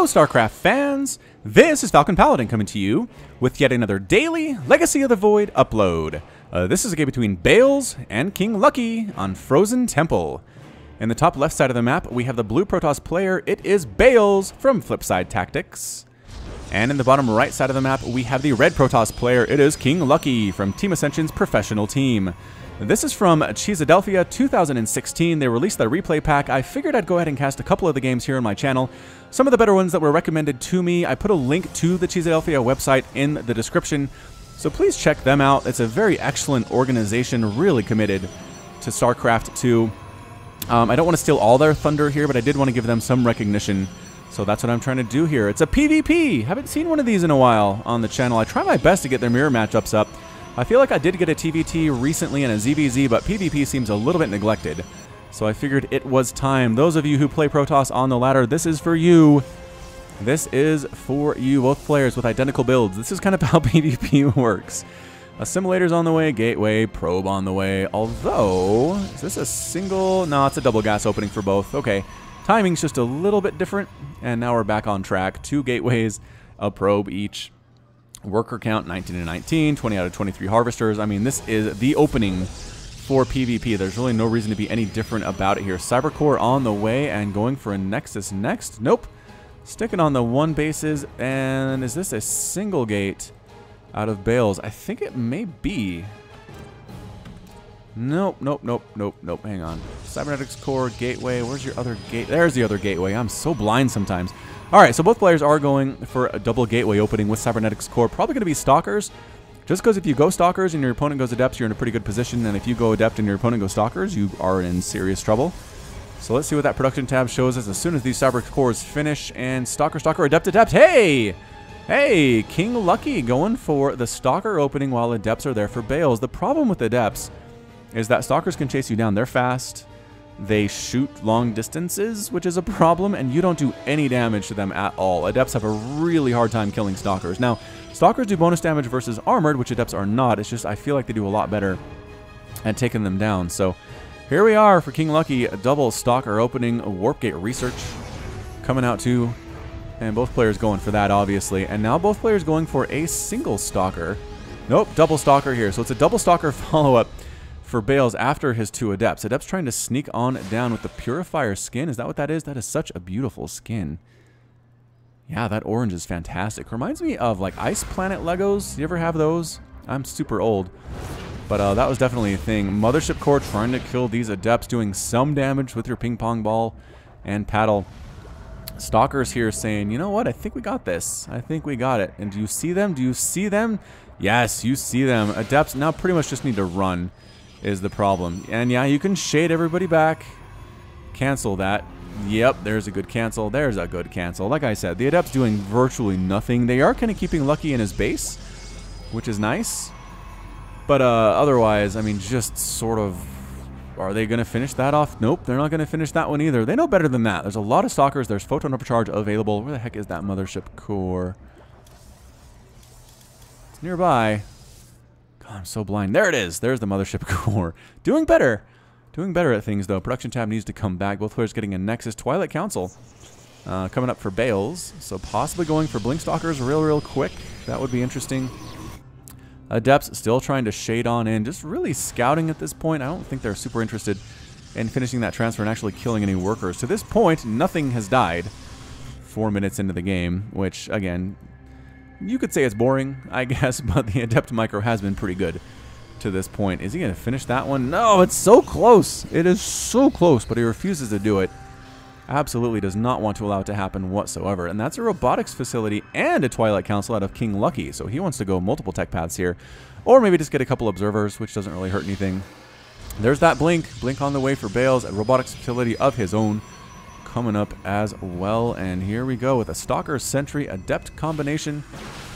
StarCraft fans, this is Falcon Paladin coming to you with yet another daily Legacy of the Void upload. This is a game between Bales and KingLucky on Frozen Temple. In the top left side of the map, we have the blue Protoss player. It is Bales from Flipside Tactics. And in the bottom right side of the map, we have the red Protoss player. It is KingLucky from Team Ascension's professional team. This is from Cheeseadelphia 2016. They released the replay pack. I figured I'd go ahead and cast a couple of the games here on my channel. Some of the better ones that were recommended to me. I put a link to the Cheeseadelphia website in the description, so please check them out. It's a very excellent organization, really committed to StarCraft 2. I don't want to steal all their thunder here, but I did want to give them some recognition. So that's what I'm trying to do here. It's a PvP. Haven't seen one of these in a while on the channel. I try my best to get their mirror matchups up. I feel like I did get a TVT recently and a ZVZ, but PvP seems a little bit neglected. So I figured it was time. Those of you who play Protoss on the ladder, this is for you. This is for you, both players with identical builds. This is kind of how PvP works. Assimilator's on the way, gateway, probe on the way. Although, is this a single? No, it's a double gas opening for both. Okay, timing's just a little bit different. And now we're back on track. 2 gateways, a probe each. Worker count 19 to 19, 20 out of 23 harvesters. I mean, this is the opening for PvP. There's really no reason to be any different about it here. Cybercore on the way and going for a Nexus next. Nope. Sticking on the 1 bases. And is this a single gate out of Bales? I think it may be. Nope, nope, nope, nope, nope. Hang on. Cybernetics core, gateway. Where's your other gate? There's the other gateway. I'm so blind sometimes. All right, so both players are going for a double gateway opening with Cybernetics core. Probably going to be Stalkers. Just because if you go Stalkers and your opponent goes Adepts, you're in a pretty good position. And if you go Adept and your opponent goes Stalkers, you are in serious trouble. So let's see what that production tab shows us as soon as these Cyber cores finish. And Stalker, Stalker, Adept, Adept. Hey! Hey, KingLucky going for the Stalker opening while Adepts are there for Bales. The problem with Adepts is that Stalkers can chase you down. They're fast. They shoot long distances, which is a problem, and you don't do any damage to them at all. Adepts have a really hard time killing Stalkers. Now, Stalkers do bonus damage versus Armored, which Adepts are not. It's just I feel like they do a lot better at taking them down. So here we are for KingLucky, a double Stalker opening, a Warp Gate Research coming out too, and both players going for that, obviously. And now both players going for a single Stalker. Nope, double Stalker here. So it's a double Stalker follow-up for Bales after his 2 Adepts. Adepts trying to sneak on down with the Purifier skin. Is that what that is? That is such a beautiful skin. Yeah, that orange is fantastic. Reminds me of like Ice Planet Legos. You ever have those? I'm super old. But that was definitely a thing. Mothership Core trying to kill these Adepts, doing some damage with your ping pong ball and paddle. Stalkers here saying, you know what? I think we got this. I think we got it. And do you see them? Do you see them? Yes, you see them. Adepts now pretty much just need to run is the problem. And yeah, you can shade everybody back. Cancel that. Yep, there's a good cancel. There's a good cancel. Like I said, the Adept's doing virtually nothing. They are kind of keeping Lucky in his base, which is nice. But otherwise, I mean, just sort of, are they going to finish that off? Nope, they're not going to finish that one either. They know better than that. There's a lot of Stalkers. There's Photon Overcharge available. Where the heck is that Mothership Core? It's nearby. I'm so blind. There it is. There's the Mothership Core. Doing better. Doing better at things, though. Production tab needs to come back. Both players getting a Nexus. Twilight Council coming up for Bales. So possibly going for Blink Stalkers real quick. That would be interesting. Adepts still trying to shade on in. Just really scouting at this point. I don't think they're super interested in finishing that transfer and actually killing any workers. To this point, nothing has died 4 minutes into the game, which, again, you could say it's boring, I guess, but the Adept micro has been pretty good to this point. Is he going to finish that one? No, it's so close. It is so close, but he refuses to do it. Absolutely does not want to allow it to happen whatsoever. And that's a robotics facility and a Twilight Council out of KingLucky, so he wants to go multiple tech paths here. Or maybe just get a couple observers, which doesn't really hurt anything. There's that Blink. Blink on the way for Bales, a robotics facility of his own coming up as well. And here we go with a Stalker Sentry Adept combination.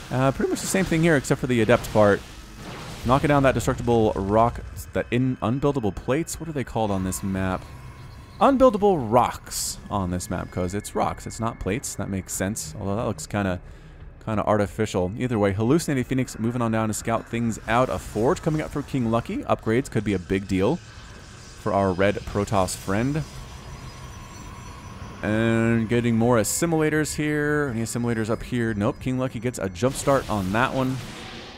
Pretty much the same thing here except for the Adept part. Knocking down that destructible rock, that unbuildable plates. What are they called on this map? Unbuildable rocks on this map, because it's rocks, it's not plates. That makes sense, although that looks kind of artificial. Either way, Hallucinating Phoenix moving on down to scout things out. A Forge coming up for KingLucky. Upgrades could be a big deal for our red Protoss friend. And getting more assimilators here. Any assimilators up here? Nope. KingLucky gets a jump start on that one.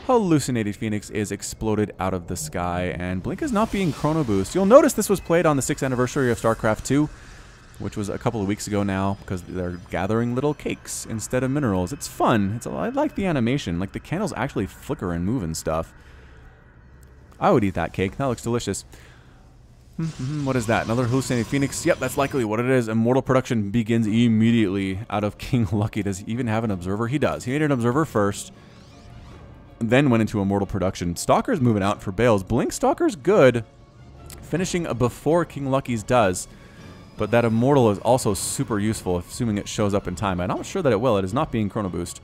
Hallucinated Phoenix is exploded out of the sky, and Blink is not being chrono boost. You'll notice this was played on the 6th anniversary of StarCraft 2, which was a couple of weeks ago now, because they're gathering little cakes instead of minerals. It's fun. I like the animation. Like, the candles actually flicker and move and stuff. I would eat that cake. That looks delicious. What is that? Another hallucinated Phoenix? Yep, that's likely what it is. Immortal production begins immediately out of KingLucky. Does he even have an observer? He does. He made an observer first, then went into immortal production. Stalker's moving out for Bales. Blink Stalker's good, finishing before KingLucky's does. But that immortal is also super useful, assuming it shows up in time. I'm not sure that it will. It is not being chrono boost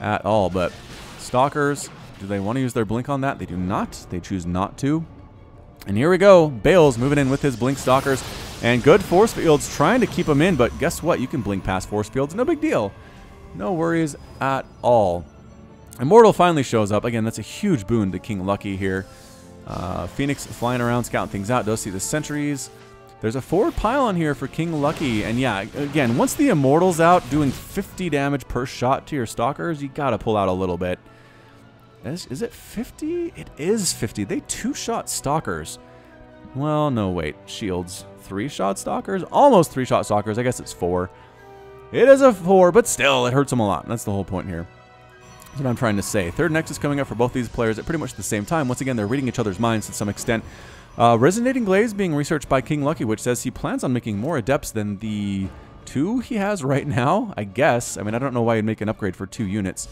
at all. But Stalkers, do they want to use their Blink on that? They do not. They choose not to. And here we go. Bales moving in with his Blink Stalkers. And good force fields trying to keep him in. But guess what? You can Blink past force fields. No big deal. No worries at all. Immortal finally shows up. Again, that's a huge boon to KingLucky here. Phoenix flying around, scouting things out. Does see the sentries. There's a forward pylon here for KingLucky. And yeah, again, once the Immortal's out, doing 50 damage per shot to your Stalkers, you got to pull out a little bit. Is it 50? It is 50. They 2-shot Stalkers. Well, no, wait. Shields. 3-shot Stalkers? Almost 3-shot Stalkers. I guess it's 4. It is a 4, but still, it hurts them a lot. That's the whole point here. That's what I'm trying to say. Third Nexus coming up for both these players at pretty much the same time. Once again, they're reading each other's minds to some extent. Resonating Glaive being researched by KingLucky, which says he plans on making more Adepts than the 2 he has right now, I guess. I mean, I don't know why he'd make an upgrade for 2 units.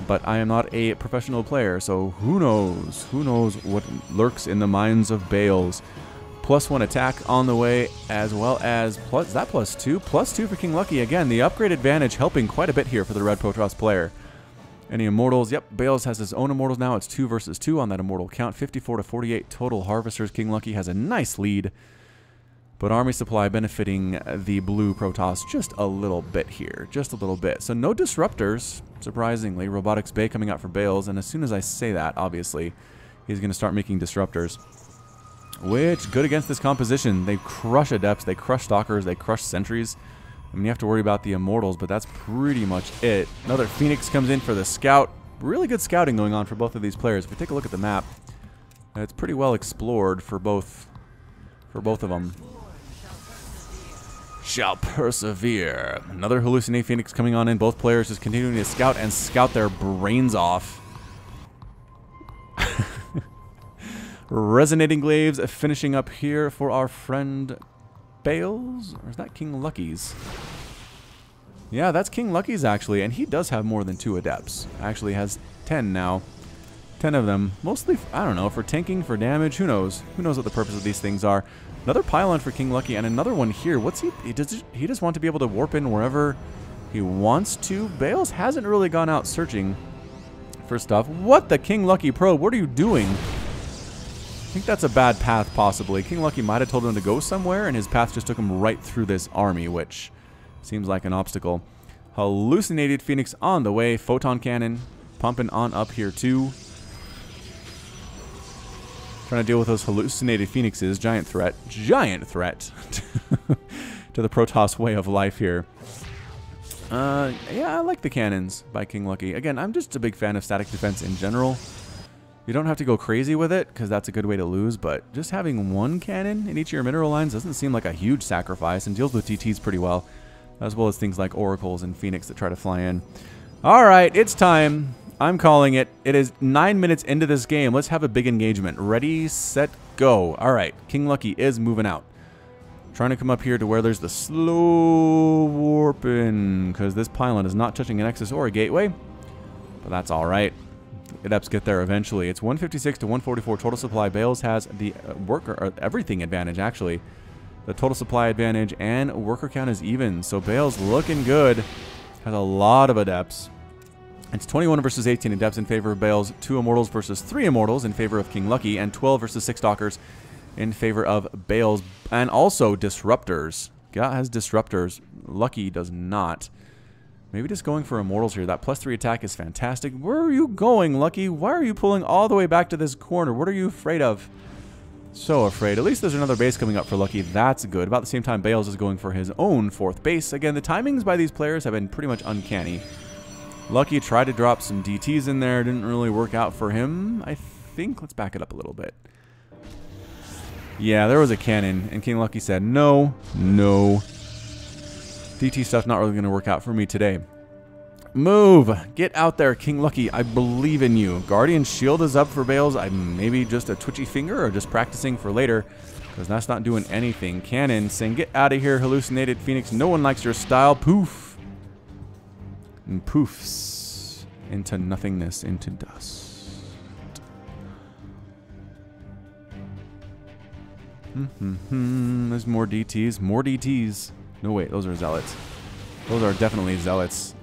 But I am not a professional player, so who knows? Who knows what lurks in the minds of Bales. +1 attack on the way, as well as plus, is that +2? +2 for KingLucky. Again, the upgrade advantage helping quite a bit here for the Red Protoss player. Any Immortals? Yep, Bales has his own Immortals now. It's 2 versus 2 on that Immortal count. 54 to 48 total Harvesters. KingLucky has a nice lead. But Army Supply benefiting the blue Protoss just a little bit here. Just a little bit. So no Disruptors, surprisingly. Robotics Bay coming out for Bales. And as soon as I say that, obviously, he's going to start making Disruptors. Which, good against this composition. They crush Adepts, they crush Stalkers, they crush Sentries. I mean, you have to worry about the Immortals, but that's pretty much it. Another Phoenix comes in for the Scout. Really good scouting going on for both of these players. If we take a look at the map, it's pretty well explored for both of them. Shall persevere. Another Hallucinate Phoenix coming on in. Both players just continuing to scout and scout their brains off. Resonating Glaives finishing up here for our friend Bales. Or is that KingLucky's? Yeah, that's KingLucky's actually. And he does have more than 2 Adepts. Actually has 10 now. 10 of them. Mostly, I don't know, for tanking, for damage. Who knows? Who knows what the purpose of these things are. Another pylon for KingLucky, and another one here. What's he just want to be able to warp in wherever he wants to. Bales hasn't really gone out searching for stuff. What the KingLucky probe? What are you doing? I think that's a bad path, possibly. KingLucky might have told him to go somewhere, and his path just took him right through this army, which seems like an obstacle. Hallucinated Phoenix on the way. Photon Cannon pumping on up here, too. Trying to deal with those hallucinated Phoenixes. Giant threat. Giant threat to the Protoss way of life here. Yeah, I like the cannons by KingLucky. Again, I'm just a big fan of static defense in general. You don't have to go crazy with it, because that's a good way to lose, but just having 1 cannon in each of your mineral lines doesn't seem like a huge sacrifice and deals with TTs pretty well, as well as things like Oracles and Phoenix that try to fly in. Alright, it's time. I'm calling it. It is 9 minutes into this game. Let's have a big engagement. Ready, set, go. Alright, KingLucky is moving out. Trying to come up here to where there's the slow warping, because this pylon is not touching a Nexus or a gateway, but that's alright. Adepts get there eventually. It's 156 to 144 total supply. Bales has the everything advantage, actually. The total supply advantage and worker count is even. So Bales looking good. Has a lot of Adepts. It's 21 versus 18 Adepts in favor of Bales. 2 Immortals versus 3 Immortals in favor of KingLucky. And 12 versus 6 Stalkers in favor of Bales. And also Disruptors. Got has Disruptors. Lucky does not. Maybe just going for Immortals here. That +3 attack is fantastic. Where are you going, Lucky? Why are you pulling all the way back to this corner? What are you afraid of? So afraid. At least there's another base coming up for Lucky. That's good. About the same time, Bales is going for his own 4th base. Again, the timings by these players have been pretty much uncanny. Lucky tried to drop some DTs in there. Didn't really work out for him, I think. Let's back it up a little bit. Yeah, there was a cannon, and KingLucky said, no, no. DT stuff's not really going to work out for me today. Move! Get out there, KingLucky. I believe in you. Guardian Shield is up for Bales. I'm maybe just a twitchy finger or just practicing for later, because that's not doing anything. Cannon saying, get out of here, hallucinated Phoenix. No one likes your style. Poof. And poofs into nothingness, into dust. There's more DTs. More DTs. No, wait. Those are Zealots. Those are definitely Zealots.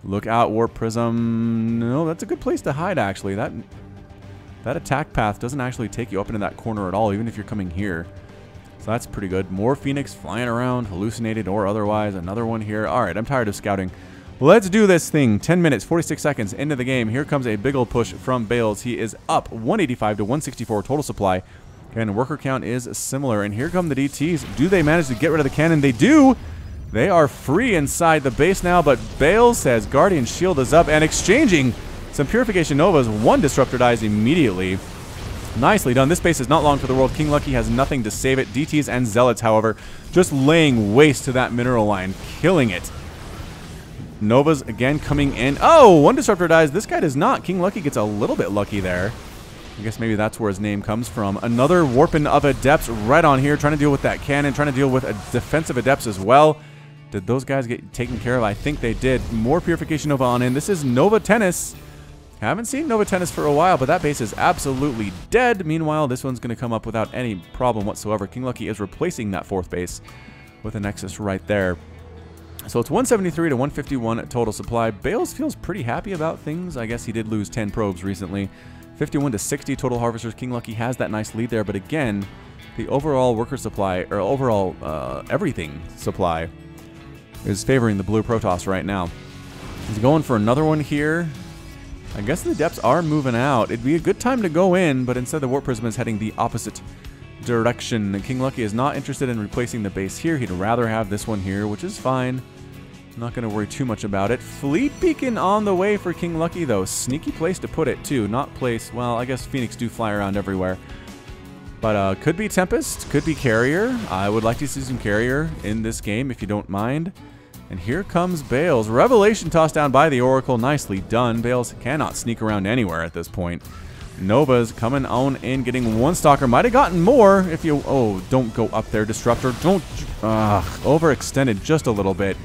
Look out, Warp Prism. No, that's a good place to hide, actually. That attack path doesn't actually take you up into that corner at all, even if you're coming here. So that's pretty good. More Phoenix flying around, hallucinated or otherwise. Another one here. All right, I'm tired of scouting. Let's do this thing. 10 minutes, 46 seconds into the game. Here comes a big old push from Bales. He is up 185 to 164 total supply. And worker count is similar. And here come the DTs. Do they manage to get rid of the cannon? They do. They are free inside the base now, but Bales says Guardian Shield is up and exchanging some Purification Novas. 1 Disruptor dies immediately. Nicely done. This base is not long for the world. KingLucky has nothing to save it. DTs and Zealots, however, just laying waste to that mineral line, killing it. Novas again coming in. Oh, 1 Disruptor dies. This guy does not. KingLucky gets a little bit lucky there. I guess maybe that's where his name comes from. Another Warping of Adepts right on here, trying to deal with that cannon, trying to deal with a defensive Adepts as well. Did those guys get taken care of? I think they did. More Purification Nova on in. This is Nova Tennis. Haven't seen Nova Tennis for a while, but that base is absolutely dead. Meanwhile, this one's going to come up without any problem whatsoever. KingLucky is replacing that 4th base with a Nexus right there. So it's 173 to 151 total supply. Bales feels pretty happy about things. I guess he did lose 10 probes recently. 51 to 60 total harvesters. KingLucky has that nice lead there, but again, the overall worker supply, or overall everything supply, is favoring the blue Protoss right now. He's going for another one here. I guess the Adepts are moving out. It'd be a good time to go in, but instead the Warp Prism is heading the opposite direction. And KingLucky is not interested in replacing the base here. He'd rather have this one here, which is fine. Not going to worry too much about it. Fleet Beacon on the way for KingLucky, though. Sneaky place to put it, too. Not place... Well, I guess Phoenix do fly around everywhere. But could be Tempest. Could be Carrier. I would like to see some Carrier in this game, if you don't mind. And here comes Bales. Revelation tossed down by the Oracle. Nicely done. Bales cannot sneak around anywhere at this point. Nova's coming on in, getting 1 Stalker. Might have gotten more if you... Oh, don't go up there, Disruptor. Don't... overextended just a little bit.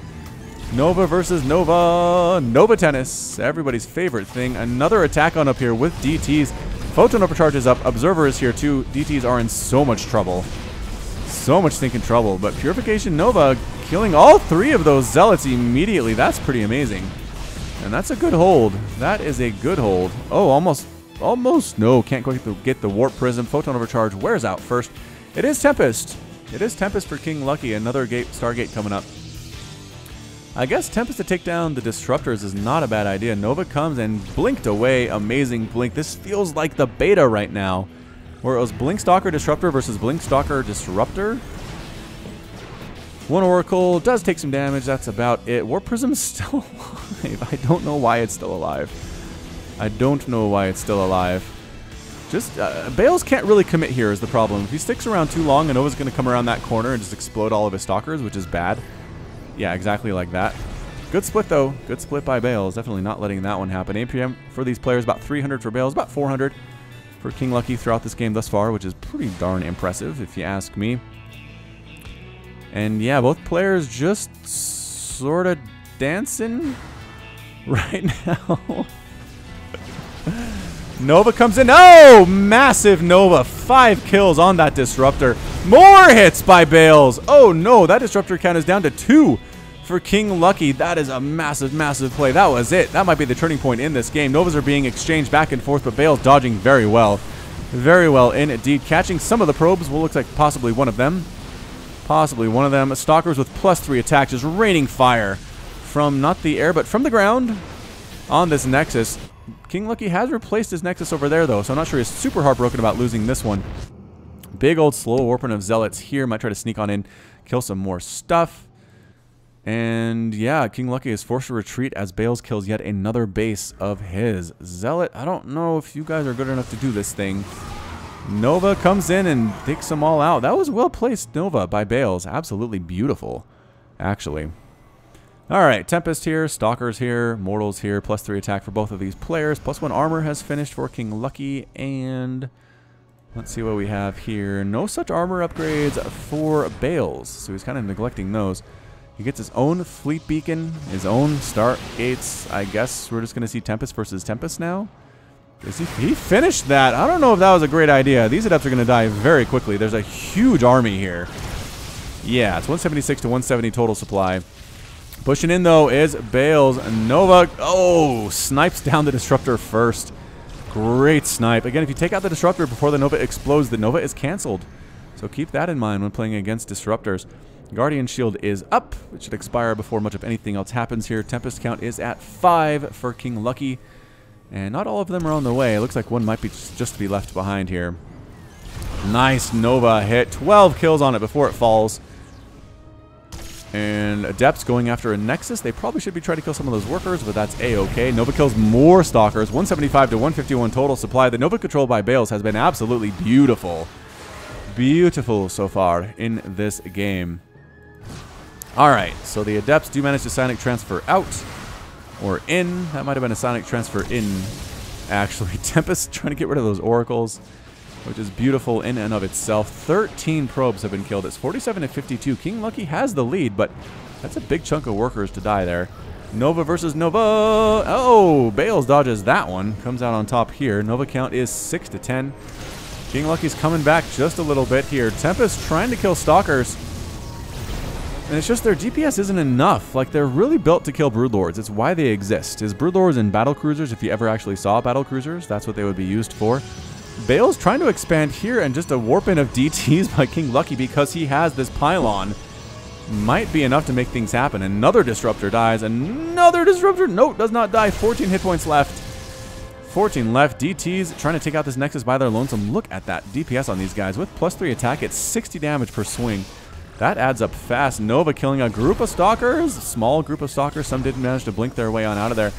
Nova versus Nova. Nova Tennis. Everybody's favorite thing. Another attack on up here with DTs. Photon Overcharge is up. Observer is here too. DTs are in so much trouble. So much stinking trouble. But Purification Nova killing all 3 of those Zealots immediately. That's pretty amazing. And that's a good hold. That is a good hold. Oh, almost. No, can't quite get the Warp Prism. Photon Overcharge wears out first. It is Tempest. It is Tempest for KingLucky. Another Stargate coming up. I guess Tempest to take down the Disruptors is not a bad idea. Nova comes and blinked away. Amazing blink. This feels like the beta right now, where it was Blink Stalker Disruptor versus Blink Stalker Disruptor. 1 Oracle does take some damage. That's about it. Warp Prism is still alive. I don't know why it's still alive. I don't know why it's still alive. Just, Bales can't really commit here is the problem. If he sticks around too long, Nova's going to come around that corner and just explode all of his Stalkers, which is bad. Yeah, exactly like that. Good split, though. Good split by Bales. Definitely not letting that one happen. APM for these players, about 300 for Bales, about 400 for KingLucky throughout this game thus far, which is pretty darn impressive, if you ask me. And yeah, both players just sort of dancing right now. Nova comes in. Oh, massive Nova. 5 kills on that Disruptor. More hits by Bales. Oh, no. That Disruptor count is down to 2 for KingLucky. That is a massive, massive play. That was it. That might be the turning point in this game. Novas are being exchanged back and forth, but Bales dodging very well. Very well indeed. Catching some of the probes. What looks like possibly one of them. Possibly one of them. Stalkers with +3 attacks. Just raining fire from not the air, but from the ground on this Nexus. KingLucky has replaced his Nexus over there, though, so I'm not sure he's super heartbroken about losing this one. big old slow warping of Zealots here. Might try to sneak on in, kill some more stuff. And yeah, KingLucky is forced to retreat as Bales kills yet another base of his. Zealot, I don't know if you guys are good enough to do this thing. Nova comes in and takes them all out. That was well placed Nova by Bales. Absolutely beautiful, actually. Alright, Tempest here, Stalkers here, Mortals here, +3 attack for both of these players. +1 armor has finished for KingLucky, and let's see what we have here. No such armor upgrades for Bales, so he's kind of neglecting those. He gets his own fleet beacon, his own start gates. I guess we're just going to see Tempest versus Tempest now. He finished that. I don't know if that was a great idea. These adepts are going to die very quickly. There's a huge army here. Yeah, it's 176 to 170 total supply. Pushing in, though, is Bales. Nova, oh, snipes down the Disruptor first. Great snipe. Again, if you take out the Disruptor before the Nova explodes, the Nova is canceled. So keep that in mind when playing against Disruptors. Guardian Shield is up. It should expire before much of anything else happens here. Tempest count is at 5 for KingLucky. And not all of them are on the way. It looks like one might be just to be left behind here. Nice Nova hit. 12 kills on it before it falls. And Adepts going after a Nexus. They probably should be trying to kill some of those workers, but that's A-okay. Nova kills more Stalkers. 175 to 151 total supply. The Nova control by Bales has been absolutely beautiful. Beautiful so far in this game. Alright, so the Adepts do manage to Psionic Transfer out. Or in. That might have been a Psionic Transfer in, actually. Tempest trying to get rid of those Oracles, which is beautiful in and of itself. 13 probes have been killed. It's 47 to 52. KingLucky has the lead, but that's a big chunk of workers to die there. Nova versus Nova. Oh, Bales dodges that one. Comes out on top here. Nova count is 6 to 10. KingLucky's coming back just a little bit here. Tempest trying to kill Stalkers. And it's just their DPS isn't enough. Like, they're really built to kill Broodlords. It's why they exist. Is Broodlords and Battlecruisers, if you ever actually saw Battlecruisers, that's what they would be used for. Bale's trying to expand here, and just a warp-in of DTs by KingLucky because he has this pylon might be enough to make things happen. Another Disruptor dies. Another Disruptor. No, does not die. 14 hit points left. 14 left. DTs trying to take out this Nexus by their lonesome. Look at that DPS on these guys. With +3 attack, it's 60 damage per swing. That adds up fast. Nova killing a group of Stalkers. Small group of Stalkers. Some did manage to blink their way on out of there.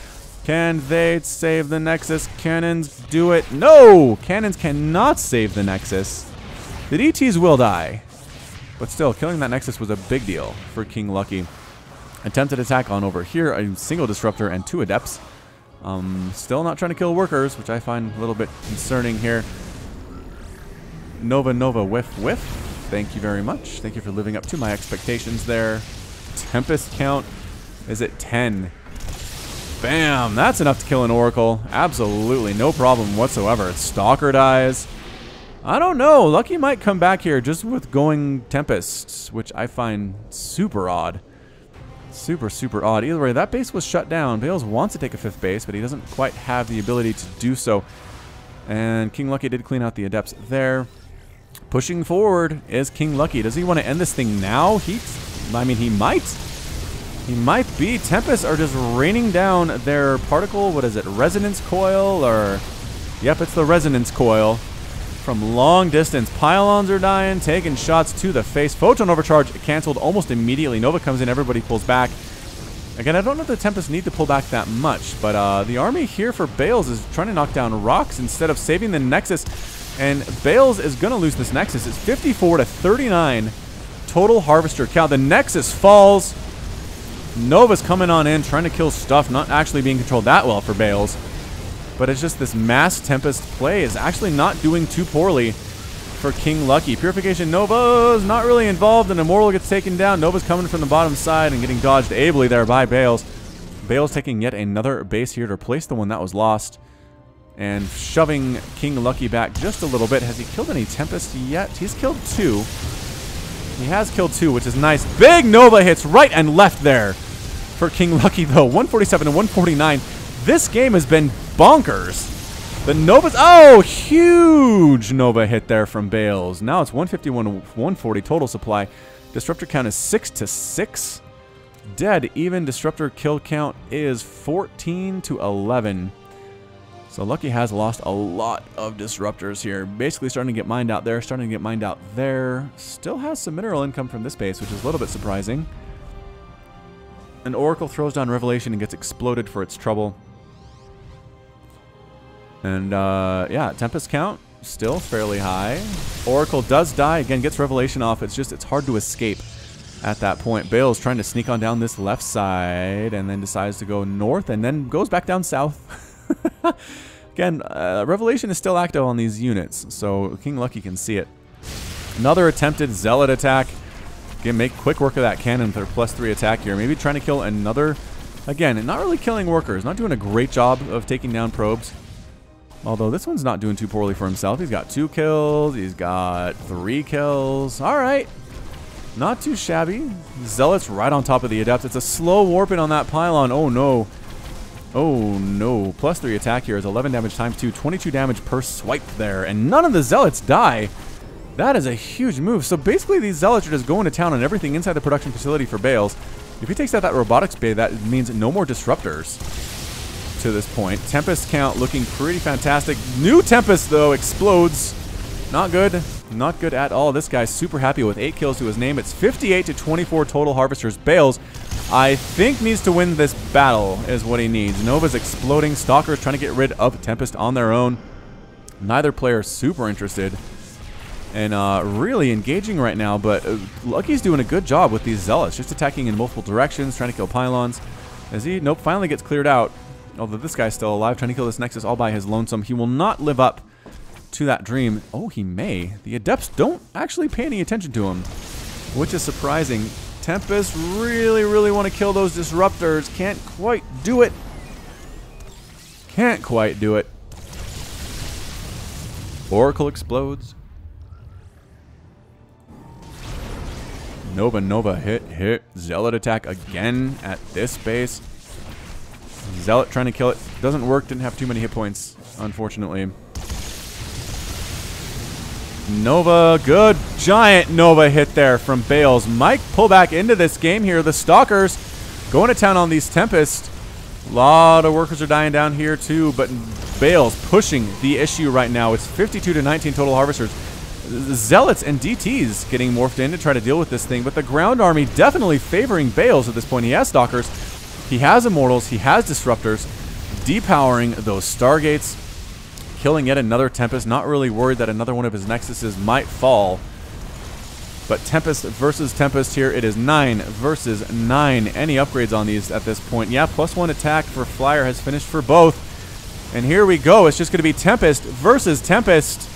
Can they save the Nexus? Cannons do it. No! Cannons cannot save the Nexus. The DTs will die. But still, killing that Nexus was a big deal for KingLucky. Attempted attack on over here. A single Disruptor and 2 Adepts. Still not trying to kill workers, which I find a little bit concerning here. Nova, whiff, whiff. Thank you very much. Thank you for living up to my expectations there. Tempest count is at 10. Bam! That's enough to kill an Oracle. Absolutely no problem whatsoever. Stalker dies. I don't know. Lucky might come back here just with going Tempest, which I find super odd. Super, super odd. Either way, that base was shut down. Bales wants to take a 5th base, but he doesn't quite have the ability to do so. And KingLucky did clean out the Adepts there. Pushing forward is KingLucky. Does he want to end this thing now? I mean, he might. He might be. Tempests are just raining down their particle, what is it, resonance coil? Or, yep, it's the resonance coil. From long distance. Pylons are dying, taking shots to the face. Photon overcharge canceled almost immediately. Nova comes in, everybody pulls back. Again, I don't know if the Tempests need to pull back that much, but the army here for Bales is trying to knock down rocks instead of saving the Nexus. And Bales is going to lose this Nexus. It's 54 to 39 total Harvester count. The Nexus falls. Nova's coming on in, trying to kill stuff, not actually being controlled that well for Bales. But it's just this mass Tempest play is actually not doing too poorly for KingLucky. Purification Nova's not really involved, and Immortal gets taken down. Nova's coming from the bottom side and getting dodged ably there by Bales. Bales taking yet another base here to replace the one that was lost. And shoving KingLucky back just a little bit. Has he killed any Tempest yet? He's killed 2. He has killed 2, which is nice. Big Nova hits right and left there for KingLucky, though. 147 to 149. This game has been bonkers. The Nova's... Oh, huge Nova hit there from Bales. Now it's 151 to 140 total supply. Disruptor count is 6 to 6. Dead even. Disruptor kill count is 14 to 11. So Lucky has lost a lot of disruptors here. Basically starting to get mined out there, starting to get mined out there. Still has some mineral income from this base, which is a little bit surprising. An Oracle throws down Revelation and gets exploded for its trouble. And yeah, Tempest count still fairly high. Oracle does die, again gets Revelation off. It's hard to escape at that point. Bale's trying to sneak on down this left side and then decides to go north and then goes back down south. Again, Revelation is still active on these units, so KingLucky can see it. Another attempted Zealot attack. Again, make quick work of that cannon with their +3 attack here. Maybe trying to kill another. Again, not really killing workers. Not doing a great job of taking down probes. Although this one's not doing too poorly for himself. He's got 2 kills. He's got 3 kills. All right. Not too shabby. Zealots right on top of the Adept. It's a slow warping on that pylon. Oh, no. Oh, no. +3 attack here is 11 damage times 2. 22 damage per swipe there. And none of the Zealots die. That is a huge move. So basically these Zealots are just going to town on everything inside the production facility for Bales. If he takes out that robotics bay, that means no more disruptors to this point. Tempest count looking pretty fantastic. New Tempest, though, explodes. Not good. Not good at all. This guy's super happy with 8 kills to his name. It's 58 to 24 total Harvesters. Bales, I think, needs to win this battle is what he needs. Nova's exploding. Stalker's trying to get rid of Tempest on their own. Neither player is super interested and really engaging right now, but Lucky's doing a good job with these Zealots, just attacking in multiple directions, trying to kill pylons. As he, nope, finally gets cleared out. Although this guy's still alive, trying to kill this Nexus all by his lonesome. He will not live up to that dream. Oh, he may. The Adepts don't actually pay any attention to him, which is surprising. Tempest really want to kill those Disruptors. Can't quite do it. Can't quite do it. Oracle explodes. Nova hit. Zealot attack again at this base. Zealot trying to kill it. Doesn't work. Didn't have too many hit points, unfortunately. Nova, good giant Nova hit there from Bales. Mike pull back into this game here. The Stalkers going to town on these Tempest. A lot of workers are dying down here too, but Bales pushing the issue right now. It's 52 to 19 total Harvesters. Zealots and DTs getting morphed in to try to deal with this thing, but the ground army definitely favoring Bales at this point. He has Stalkers, he has Immortals, he has Disruptors, depowering those Stargates, killing yet another Tempest. Not really worried that another one of his Nexuses might fall. But Tempest versus Tempest here. It is 9 versus 9. Any upgrades on these at this point? Yeah, +1 attack for Flyer has finished for both. And here we go. It's just going to be Tempest versus Tempest.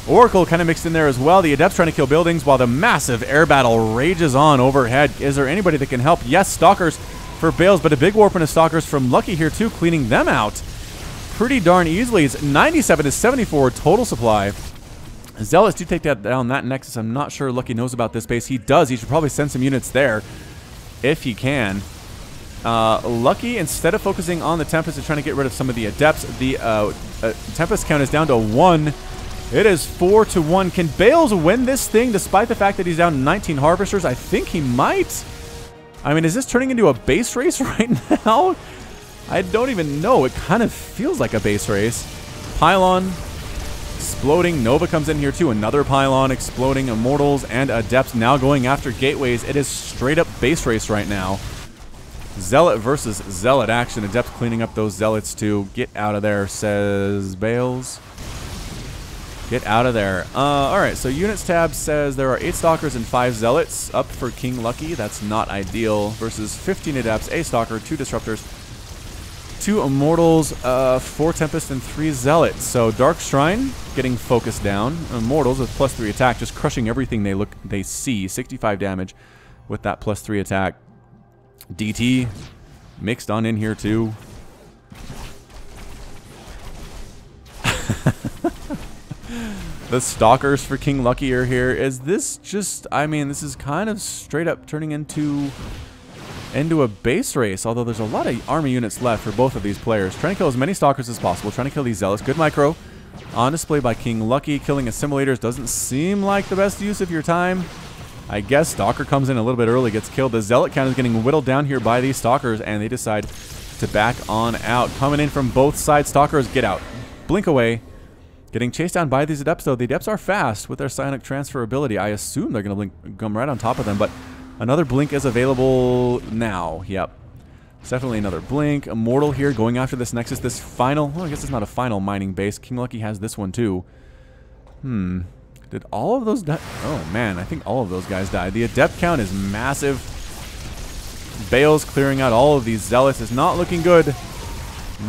Oracle kind of mixed in there as well. The Adepts trying to kill buildings while the massive air battle rages on overhead. Is there anybody that can help? Yes, Stalkers for Bales, but a big warping of Stalkers from Lucky here too, cleaning them out pretty darn easily. It's 97 to 74 total supply. Zealots do take that down, that Nexus. I'm not sure Lucky knows about this base. He does. He should probably send some units there if he can. Lucky, instead of focusing on the Tempest and trying to get rid of some of the Adepts, the Tempest count is down to 1. It is 4 to 1. Can Bales win this thing despite the fact that he's down 19 Harvesters? I think he might. I mean, is this turning into a base race right now? I don't even know. It kind of feels like a base race. Pylon exploding. Nova comes in here too. Another Pylon exploding. Immortals and Adepts now going after gateways. It is straight up base race right now. Zealot versus Zealot action. Adepts cleaning up those Zealots too. Get out of there, says Bales. Get out of there. Alright, so Units tab says there are 8 Stalkers and 5 Zealots up for KingLucky. That's not ideal. Versus 15 Adepts, a Stalker, 2 Disruptors, 2 Immortals, 4 Tempest, and 3 Zealots. So Dark Shrine getting focused down. Immortals with +3 attack, just crushing everything they see. 65 damage with that +3 attack. DT mixed on in here too. The Stalkers for KingLucky are here. Is this just, I mean, this is kind of straight up turning into a base race, although there's a lot of army units left for both of these players. Trying to kill as many Stalkers as possible, trying to kill these Zealots. Good micro on display by KingLucky. Killing assimilators doesn't seem like the best use of your time. I guess Stalker comes in a little bit early, gets killed. The Zealot count is getting whittled down here by these Stalkers, and they decide to back on out. Coming in from both sides. Stalkers, get out. Blink away. Getting chased down by these Adepts, though. The Adepts are fast with their Psionic Transfer ability. I assume they're going to come right on top of them, but another Blink is available now. Yep. It's definitely another Blink. Immortal here going after this Nexus. This final... Well, I guess it's not a final mining base. KingLucky has this one, too. Did all of those die? Oh, man. I think all of those guys died. The Adept count is massive. Bales clearing out all of these Zealots is not looking good.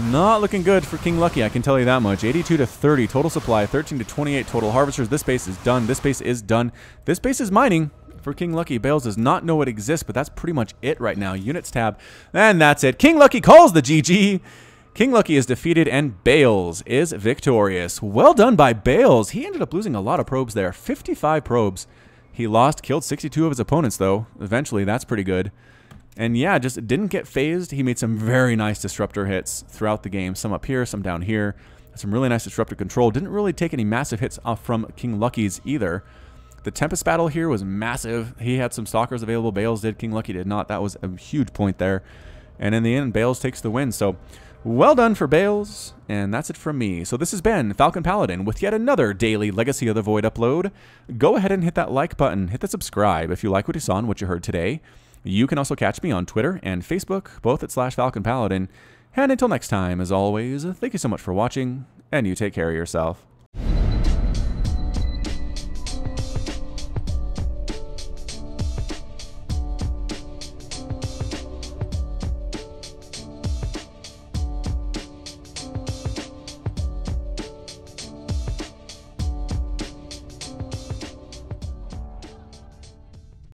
Not looking good for KingLucky, I can tell you that much. 82 to 30 total supply, 13 to 28 total harvesters. This base is done. This base is done. This base is mining for KingLucky. Bales does not know it exists, but that's pretty much it right now. Units tab, and that's it. KingLucky calls the GG. KingLucky is defeated, and Bales is victorious. Well done by Bales. He ended up losing a lot of probes there. 55 probes. He lost, killed 62 of his opponents, though. Eventually, that's pretty good. And yeah, just didn't get phased. He made some very nice disruptor hits throughout the game. Some up here, some down here. Some really nice disruptor control. Didn't really take any massive hits off from KingLucky's either. The Tempest battle here was massive. He had some Stalkers available. Bales did. KingLucky did not. That was a huge point there. And in the end, Bales takes the win. So well done for Bales. And that's it from me. So this has been Falcon Paladin with yet another daily Legacy of the Void upload. Go ahead and hit that like button. Hit the subscribe if you like what you saw and what you heard today. You can also catch me on Twitter and Facebook, both at /Falcon Paladin. And until next time, as always, thank you so much for watching, and you take care of yourself.